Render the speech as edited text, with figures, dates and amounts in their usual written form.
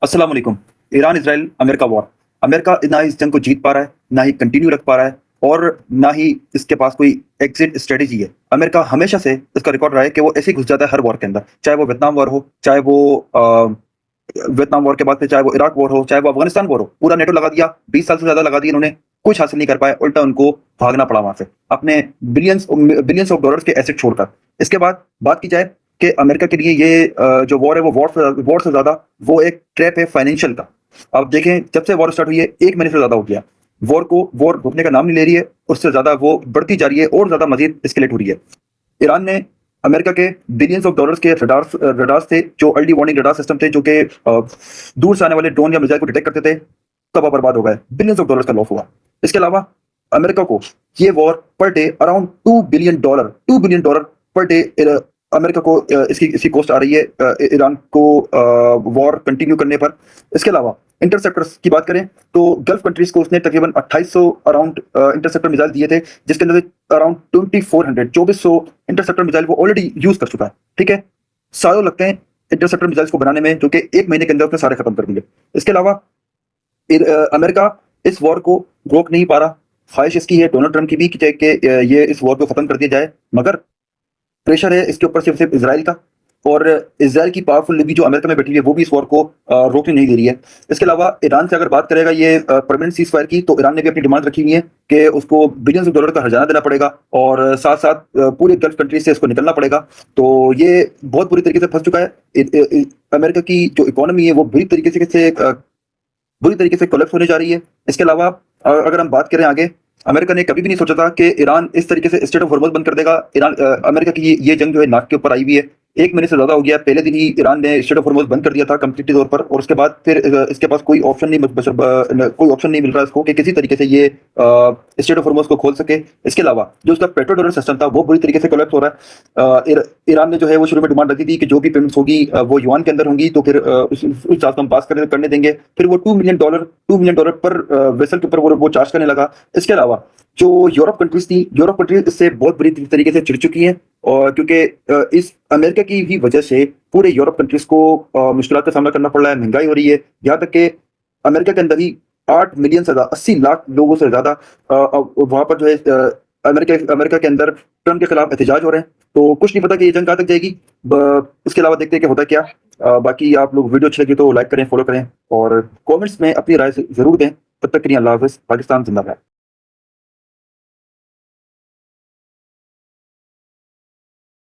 अस्सलाम वालेकुम। Iran Israel America war. America ना इस जंग को जीत पा रहा है, ना ही कंटिन्यू रख पा रहा है और ना ही इसके पास कोई एग्ज़िट स्ट्रेटजी है। अमेरिका हमेशा से इसका रिकॉर्ड रहा है कि वो ऐसे ही घुस जाता है हर वॉर के अंदर, चाहे वो वियतनाम वॉर हो, चाहे वो वियतनाम वॉर के बाद से चाहे वो इराक वॉर हो, चाहे वो अफ़गानिस्तान वॉर हो। पूरा नेटो लगा दिया, 20 साल से ज़्यादा लगा दिया इन्होंने, कुछ हासिल नहीं कर पाए, उल्टा उनको भागना पड़ा वहाँ से, अपने बिलियंस ऑफ डॉलर्स के एसेट छोड़कर। इसके बाद बात की जाए कि अमेरिका के लिए ये जो वॉर है वो वॉर से ज़्यादा वो एक ट्रैप है फाइनेंशियल का। अब देखें जब से वॉर स्टार्ट हुई है 1 महीने से ज़्यादा हो गया। वॉर रुकने का नाम नहीं ले रही है, उससे ज़्यादा वो बढ़ती जा रही है और ज़्यादा मज़ीद एस्केलेट हो रही है। ईरान ने अमेरिका के बिलियंस ऑफ डॉलर्स के रडार्स थे, जो अर्ली वार्निंग रडार सिस्टम थे, जो कि दूर से आने वाले ड्रोन या मिसाइल को डिटेक्ट करते थे, तबाह बर्बाद हो गए। बिलियंस ऑफ डॉलर्स का लॉस हुआ। इसके अलावा अमेरिका को ये war per day around $2 billion per day America को इसकी कॉस्ट आ रही है ईरान को वॉर कंटिन्यू करने पर। इसके अलावा इंटरसेप्टर्स की बात करें तो गल्फ कंट्रीज को उसने तकरीबन 2800 अराउंड इंटरसेप्टर मिसाइल दिए थे, जिसके अंदर अराउंड 2400 इंटरसेप्टर मिसाइल वो ऑलरेडी यूज कर चुका है। ठीक है, सालों लगते हैं इंटरसेप्टर मिसाइल्स को बनाने में, जो कि 1 महीने के अंदर उसने सारे खत्म कर दिए। इसके अलावा अमेरिका इस वॉर को रोक नहीं पा रहा। ख्वाहिश इसकी है डोनाल्ड ट्रंप की भी कि ये इस वॉर को खत्म कर दिया जाए, मगर प्रेशर है इसके ऊपर सिर्फ इसराइल का, और इसराइल की पावरफुल लिबी जो अमेरिका में बैठी हुई है वो भी इस वॉर को रोकने नहीं दे रही है। इसके अलावा ईरान से अगर बात करेगा ये परमानेंट सीज फायर की, तो ईरान ने भी अपनी डिमांड रखी हुई है कि उसको बिलियंस ऑफ डॉलर का हर्जाना देना पड़ेगा और साथ साथ पूरे गल्फ कंट्रीज से इसको निकलना पड़ेगा। तो ये बहुत बुरी तरीके से फंस चुका है। अमेरिका की जो इकोनॉमी है वो बुरी तरीके से कोलैप्स होने जा रही है। इसके अलावा अगर हम बात करें आगे, अमेरिका ने कभी भी नहीं सोचा था कि ईरान इस तरीके से स्ट्रेट ऑफ हॉर्मुज़ बंद कर देगा। अमेरिका की ये जंग जो है नाक के ऊपर आई हुई है। 1 महीने से ज़्यादा हो गया। पहले दिन ही ईरान ने स्ट्रेट ऑफ हॉर्मुज़ बंद कर दिया था कंप्लीटली तौर पर, और उसके बाद फिर इसके पास कोई ऑप्शन नहीं मिल रहा इसको कि किसी तरीके से ये स्ट्रेट ऑफ हॉर्मुज़ को खोल सके। इसके अलावा जो उसका पेट्रो डॉलर सिस्टम था वो बुरी तरीके से कोलैप्स हो रहा है। ईरान ने जो है वो शुरू में डिमांड रखी थी कि जो भी पेमेंट्स होगी वो युआन के अंदर होंगी, तो फिर उस चार्ज को हम पास करने देंगे। फिर वो $2 मिलियन पर वेसल के ऊपर वो चार्ज करने लगा। इसके अलावा जो यूरोप कंट्रीज इससे बहुत बुरी तरीके से चिढ़ चुकी हैं, और क्योंकि इस अमेरिका की भी वजह से पूरे यूरोप कंट्रीज को मुश्किलात का सामना करना पड़ रहा है। महंगाई हो रही है, यहाँ तक कि अमेरिका के अंदर ही 8 मिलियन से ज्यादा 80 लाख लोगों से ज्यादा वहां पर जो है अमेरिका के अंदर ट्रम्प के खिलाफ एहतजाज हो रहे हैं। तो कुछ नहीं पता कि ये जंग कहाँ तक जाएगी। इसके अलावा देखते हैं कि होता क्या। बाकी आप लोग वीडियो अच्छी लगी तो लाइक करें, फॉलो करें और कमेंट्स में अपनी राय जरूर दें। तब तक के लिए अल्लाह हाफिज़। पाकिस्तान जिंदाबाद।